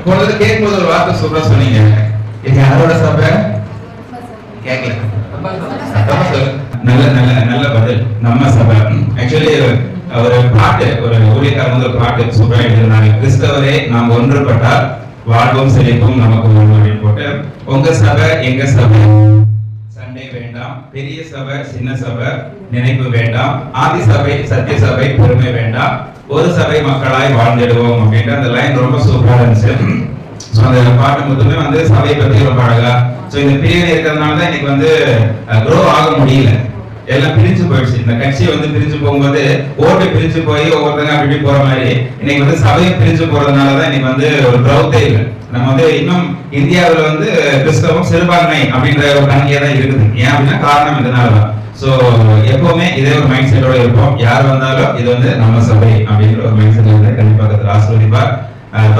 போனது கேட்கும்போது ஒரு வார்த்தை சூப்பரா சொன்னீங்க. இது யாரோட சபை? கேட்கல. நல்ல நல்ல நல்ல பதில். நம்ம சபை. ஆக்சுவலி ஒரு பாட்டு, ஒரு ஊழியக்காரர் வந்து ஒரு பாட்டு சூப்பரா எழுதினாங்க. கிறிஸ்தவரே நாம் ஒன்றுபட்டால் வாழ்வும் செழிப்பும் நமக்கு ஒன்று அப்படின்னு போட்டு, உங்க சபை எங்க சபை, சண்டை வேண்டாம், பெரிய சபை சின்ன சபை நினைப்பு வேண்டாம், ஆதி சபை சத்திய சபை பெருமை வேண்டாம், ஒரு சபை மக்களாய் வாழ்ந்திடுவோம் அப்படின்ற அந்த லைன் ரொம்ப சூப்பரா இருந்துச்சு. அந்த பாட்டு மொத்தமே வந்து சபையை பத்தி ரொம்ப அழகா. சோ இந்த பிரிவு இருக்கிறதுனால தான் இன்னைக்கு வந்து க்ரோ ஆக முடியல. எல்லாம் பிரிஞ்சு போயிடுச்சு. இந்த கட்சி வந்து பிரிஞ்சு போகும்போது ஓட்டு பிரிஞ்சு போய் ஒவ்வொருத்தங்க அப்படி போற மாதிரி இன்னைக்கு வந்து சபையை பிரிஞ்சு போறதுனாலதான் இன்னைக்கு வந்து ஒரு க்ரௌத்தே இல்லை. நம்ம வந்து இன்னும் இந்தியாவில் வந்து கிறிஸ்தவம் சிறுபான்மை அப்படின்ற ஒரு கணக்கியா தான் இருக்குது. ஏன் அப்படின்னா காரணம் இதனாலதான். சோ எப்பவுமே இதே ஒரு மைண்ட் செட்டோட இருப்போம். யார் வந்தாலும் இது வந்து நம்ம சபை அப்படின்ற ஒரு மைண்ட் செட் வந்து கண்டிப்பாக ஆசிர்வதிப்பார்.